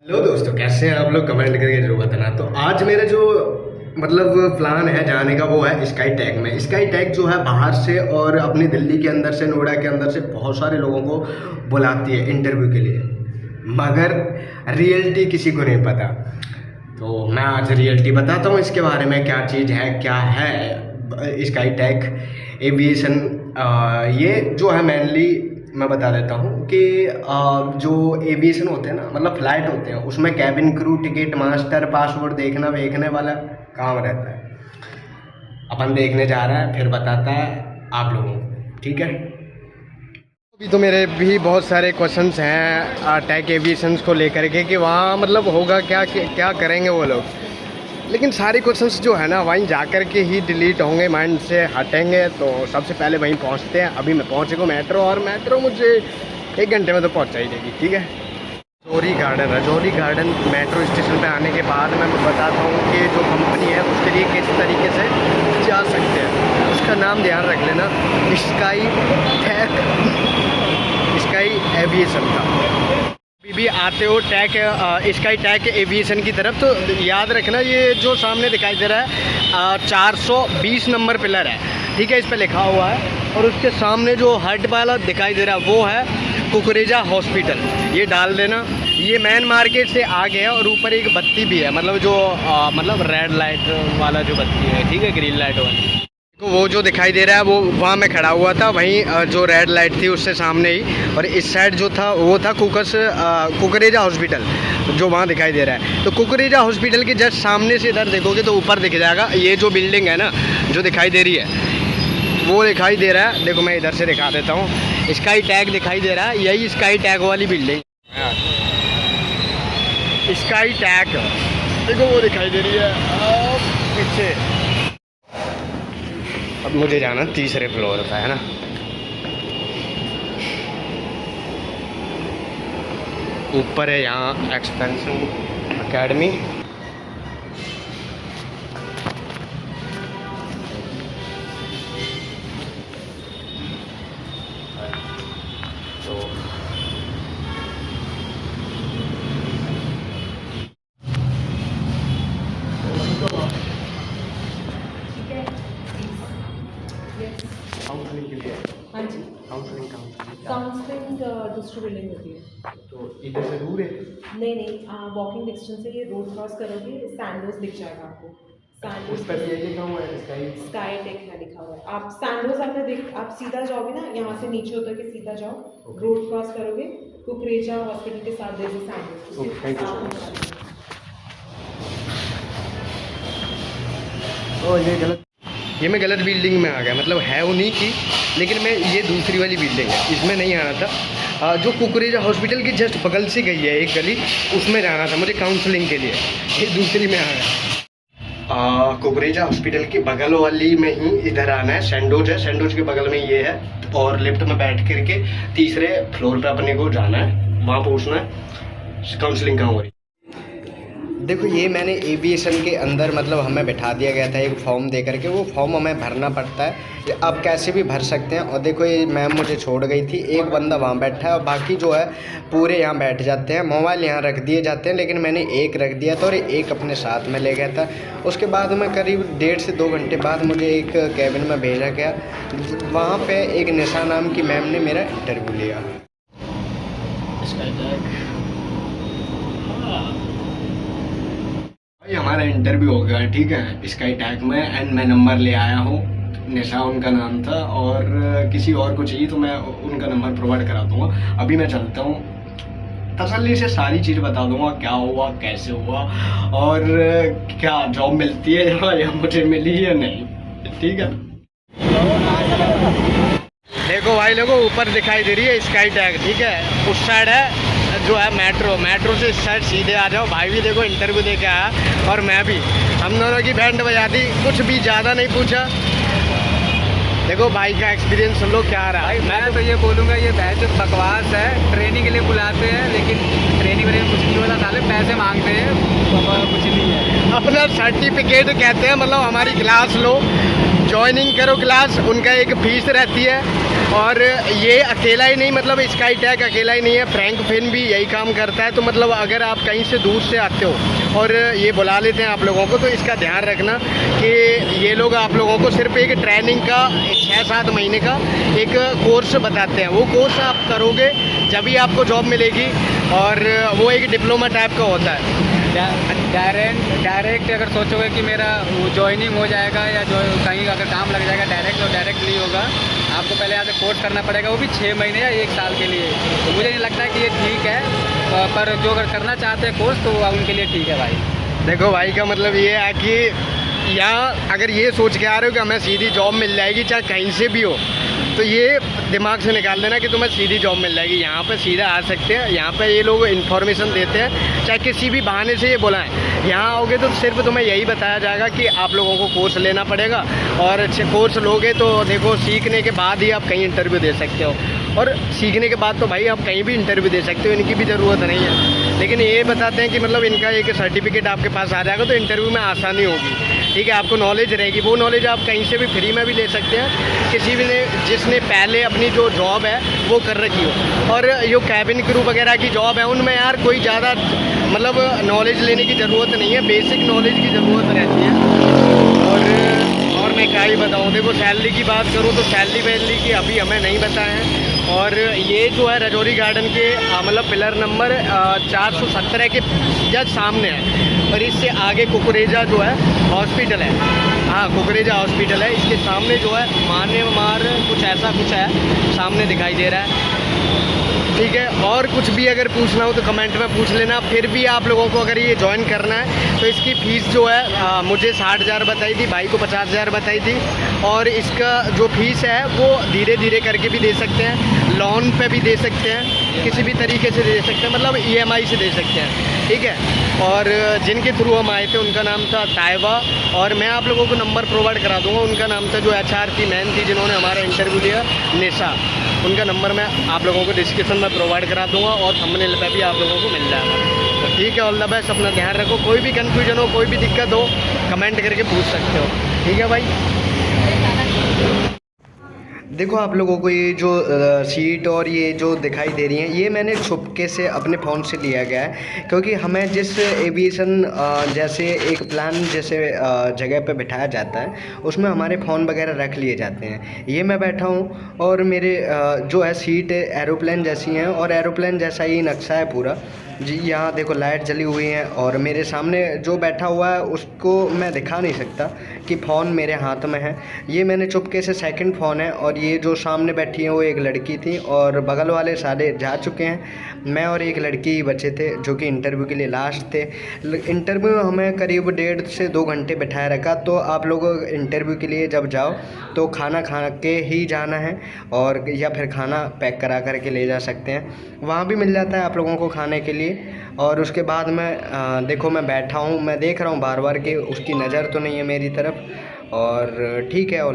Hello दोस्तों, कैसे हैं आप लोग? कमेंट करके जरूर बताना। तो आज मेरा जो प्लान है जाने का वो है स्काई टैग में। स्काई टैग जो है बाहर से और अपनी दिल्ली के अंदर से, नोएडा के अंदर से बहुत सारे लोगों को बुलाती है इंटरव्यू के लिए, मगर रियलिटी किसी को नहीं पता। तो मैं आज रियलिटी बताता हूँ इसके बारे में, क्या चीज़ है, क्या है स्काई टैग एविएशन। ये जो है मेनली मैं बता देता हूँ कि जो एविएशन होते हैं ना, मतलब फ्लाइट होते हैं, उसमें cabin crew, ticket master, passport देखना देखने वाला काम रहता है। अपन देखने जा रहा है, फिर बताता है आप लोगों को, ठीक है। अभी तो मेरे भी बहुत सारे क्वेश्चंस हैं टैग एविएशन को लेकर के कि वहाँ मतलब होगा क्या, क्या करेंगे वो लोग। लेकिन सारे क्वेश्चंस जो है ना वहीं जा कर के ही डिलीट होंगे, माइंड से हटेंगे। तो सबसे पहले वहीं पहुंचते हैं। अभी मैं पहुंचेगा मेट्रो, और मेट्रो मुझे 1 घंटे में तो पहुंचा ही देगी, ठीक है। Rajouri garden, Rajouri garden metro station पे आने के बाद मैं बताता हूँ कि जो कंपनी है उसके लिए किस तरीके से जा सकते हैं। उसका नाम ध्यान रख लेना, स्काई टैग, स्काई एविएशन का। भी आते हो टैग स्काई टैग एविएशन की तरफ, तो याद रखना ये जो सामने दिखाई दे रहा है 420 नंबर पिलर है, ठीक है, इस पे लिखा हुआ है। और उसके सामने जो हट वाला दिखाई दे रहा है वो है कुकरेजा हॉस्पिटल, ये डाल देना। ये मेन मार्केट से आगे है, और ऊपर एक बत्ती भी है, मतलब जो मतलब रेड लाइट वाला जो बत्ती है, ठीक है, ग्रीन लाइट वाली। तो वो जो दिखाई दे रहा है वो वहाँ मैं खड़ा हुआ था, वहीं जो रेड लाइट थी उससे सामने ही। और इस साइड जो था वो था कुकरेजा हॉस्पिटल, जो वहाँ दिखाई दे रहा है। तो कुकरेजा हॉस्पिटल के जस्ट सामने से इधर देखोगे तो ऊपर दिख जाएगा ये जो बिल्डिंग है ना, जो दिखाई दे रही है, वो दिखाई दे रहा है। देखो मैं इधर से दिखा देता हूँ, स्काई टैग दिखाई दे रहा है, यही स्काई टैग वाली बिल्डिंग, स्काई टैग देखो वो दिखाई दे रही है पीछे। अब मुझे जाना 3रे फ्लोर पे, है ना। ऊपर है यहाँ एक्सपेंशन एकेडमी। तो काउंसलिंग के लिए, हाँ जी, काउंसलिंग दूसरी बिल्डिंग होती है। तो इधर से दूर है? नहीं, वॉकिंग डिस्टेंस से ये रोड क्रॉस करोगे, सैंडोज दिख जाएगा आपको। उस पर ये लिखा हुआ है स्काई टेक है लिखा हुआ है। आप सैंडोज आपने आप सीधा जाओगे ना, यहाँ से नीचे उतर के सीधा जाओ, रोड क्रॉस करोगे, कुकरेजा हॉस्पिटल के साथ जैसे Sandoz. Thank you so much. ओ ये मैं गलत बिल्डिंग में आ गया, मतलब है उन्हीं की, लेकिन मैं ये दूसरी वाली बिल्डिंग है, इसमें नहीं आना था। जो कुकरेजा हॉस्पिटल की जस्ट बगल से गई है एक गली, उसमें जाना था मुझे काउंसलिंग के लिए, ये दूसरी में आ गया। कुकरेजा हॉस्पिटल की बगल वाली में ही इधर आना है, सैंडोज है, सैंडोज के बगल में ये है, और लिफ्ट में बैठ करके 3रे फ्लोर पे अपने को जाना है, वहाँ पहुँचना है। काउंसलिंग कहाँ हो रही? देखो ये मैंने एविएशन के अंदर मतलब हमें बैठा दिया गया था एक फॉर्म दे करके, वो फॉर्म हमें भरना पड़ता है, आप कैसे भी भर सकते हैं। और देखो ये मैम मुझे छोड़ गई थी, एक बंदा वहाँ बैठा है और बाकी जो है पूरे यहाँ बैठ जाते हैं, मोबाइल यहाँ रख दिए जाते हैं, लेकिन मैंने एक रख दिया था और एक अपने साथ में ले गया था। उसके बाद में करीब 1.5 से 2 घंटे बाद मुझे एक कैबिन में भेजा गया, वहाँ पर एक निशा नाम की मैम ने मेरा इंटरव्यू लिया। हमारा इंटरव्यू हो गया, ठीक है, स्काई टैग में, एंड मैं नंबर ले आया हूँ, निशा उनका नाम था, और किसी और को चाहिए तो मैं उनका नंबर प्रोवाइड करा दूँगा। अभी मैं चलता हूँ, तसल्ली से सारी चीज़ बता दूँगा, क्या हुआ, कैसे हुआ, और क्या जॉब मिलती है या मुझे मिली या नहीं, ठीक है। देखो भाई लोगों, ऊपर दिखाई दे रही है स्काई टैग, ठीक है, उस साइड है जो है मेट्रो, मेट्रो से इस साइड सीधे आ जाओ। भाई भी देखो इंटरव्यू दे के आया, और मैं भी, हम दोनों की बैंड बजा दी, कुछ भी ज़्यादा नहीं पूछा। देखो भाई का एक्सपीरियंस हम लोग क्या रहा है। मैं तो ये बोलूँगा ये बैच बकवास है, ट्रेनिंग के लिए बुलाते हैं लेकिन ट्रेनिंग में कुछ नहीं होता, साले पैसे मांगते हैं, कुछ नहीं है। अपना सर्टिफिकेट कहते हैं, मतलब हमारी क्लास लो, ज्वाइनिंग करो क्लास, उनका एक फीस रहती है, और ये अकेला ही नहीं, मतलब स्काई टैग अकेला ही नहीं है, फ्रैंक फिन भी यही काम करता है। तो मतलब अगर आप कहीं से दूर से आते हो और ये बुला लेते हैं आप लोगों को, तो इसका ध्यान रखना कि ये लोग आप लोगों को सिर्फ एक ट्रेनिंग का 6-7 महीने का एक कोर्स बताते हैं। वो कोर्स आप करोगे जब भी आपको जॉब मिलेगी, और वो एक डिप्लोमा टाइप का होता है। डायरेक्ट अगर सोचोगे कि मेरा ज्वाइनिंग हो जाएगा या जो कहीं अगर काम लग जाएगा डायरेक्ट, तो डायरेक्ट नहीं होगा। आपको पहले यहाँ से कोर्स करना पड़ेगा, वो भी 6 महीने या 1 साल के लिए। तो मुझे नहीं लगता है कि ये ठीक है, पर जो अगर करना चाहते हैं कोर्स तो उनके लिए ठीक है भाई। देखो भाई का मतलब ये है कि यहाँ अगर ये सोच के आ रहे हो कि हमें सीधी जॉब मिल जाएगी चाहे कहीं से भी हो, तो ये दिमाग से निकाल देना कि तुम्हें सीधी जॉब मिल जाएगी। यहाँ पे सीधा आ सकते हैं, यहाँ पे ये लोग इन्फॉर्मेशन देते हैं, चाहे किसी भी बहाने से ये बुलाएं। यहाँ आओगे तो सिर्फ तुम्हें यही बताया जाएगा कि आप लोगों को कोर्स लेना पड़ेगा, और अच्छे कोर्स लोगे तो देखो सीखने के बाद ही आप कहीं इंटरव्यू दे सकते हो, और सीखने के बाद तो भाई आप कहीं भी इंटरव्यू दे सकते हो, इनकी भी ज़रूरत नहीं है। लेकिन ये बताते हैं कि मतलब इनका एक सर्टिफिकेट आपके पास आ जाएगा तो इंटरव्यू में आसानी होगी, ठीक है, आपको नॉलेज रहेगी। वो नॉलेज आप कहीं से भी फ्री में भी ले सकते हैं, किसी भी ने जिसने पहले अपनी जो जॉब है वो कर रखी हो। और जो कैबिन क्रू वगैरह की जॉब है उनमें यार कोई ज़्यादा मतलब नॉलेज लेने की ज़रूरत नहीं है, बेसिक नॉलेज की ज़रूरत रहती है। और मैं क्या ही बताऊँ, देखो सैलरी की बात करूँ तो सैलरी वैलरी की अभी हमें नहीं पता है। और ये जो है रजौरी गार्डन के मतलब पिलर नंबर 417 के जस्ट सामने है, और इससे आगे कुकरेजा जो है हॉस्पिटल है, हाँ कुकरेजा हॉस्पिटल है, इसके सामने जो है मानेमार कुछ ऐसा कुछ है सामने दिखाई दे रहा है, ठीक है। और कुछ भी अगर पूछना हो तो कमेंट में पूछ लेना। फिर भी आप लोगों को अगर ये ज्वाइन करना है तो इसकी फ़ीस जो है मुझे 60,000 बताई थी, भाई को 50,000 बताई थी। और इसका जो फीस है वो धीरे धीरे करके भी दे सकते हैं, लोन पे भी दे सकते हैं, किसी भी तरीके से दे सकते हैं, मतलब EMI से दे सकते हैं, ठीक है। और जिनके थ्रू हम आए थे उनका नाम था ताइबा, और मैं आप लोगों को नंबर प्रोवाइड करा दूँगा। उनका नाम था जो HR थी, मैन थी जिन्होंने हमारा इंटरव्यू लिया, निशा। उनका नंबर मैं आप लोगों को डिस्क्रिप्शन में प्रोवाइड करा दूंगा, और थंबनेल पे भी आप लोगों को मिल जाएगा। तो ठीक है, ऑल द बेस्ट, अपना ध्यान रखो। कोई भी कन्फ्यूजन हो, कोई भी दिक्कत हो, कमेंट करके पूछ सकते हो, ठीक है भाई। देखो आप लोगों को ये जो सीट और ये जो दिखाई दे रही हैं, ये मैंने छुपके से अपने फ़ोन से लिया गया है, क्योंकि हमें जिस एविएशन जैसे एक प्लान जैसे जगह पे बिठाया जाता है उसमें हमारे फ़ोन वगैरह रख लिए जाते हैं। ये मैं बैठा हूँ और मेरे जो है सीट एरोप्लेन जैसी हैं, और एरोप्लेन जैसा ही नक्शा है पूरा जी। यहाँ देखो लाइट जली हुई है, और मेरे सामने जो बैठा हुआ है उसको मैं दिखा नहीं सकता कि फ़ोन मेरे हाथ में है। ये मैंने चुपके से सेकंड फ़ोन है, और ये जो सामने बैठी है वो एक लड़की थी, और बगल वाले सारे जा चुके हैं। मैं और एक लड़की ही बचे थे जो कि इंटरव्यू के लिए लास्ट थे। इंटरव्यू में हमें करीब 1.5 से 2 घंटे बैठाया रखा। तो आप लोग इंटरव्यू के लिए जब जाओ तो खाना खा के ही जाना है, और या फिर खाना पैक करा करके ले जा सकते हैं, वहाँ भी मिल जाता है आप लोगों को खाने के लिए। और उसके बाद मैं देखो मैं बैठा हूँ, मैं देख रहा हूँ बार बार कि उसकी नज़र तो नहीं है मेरी तरफ, और ठीक है। और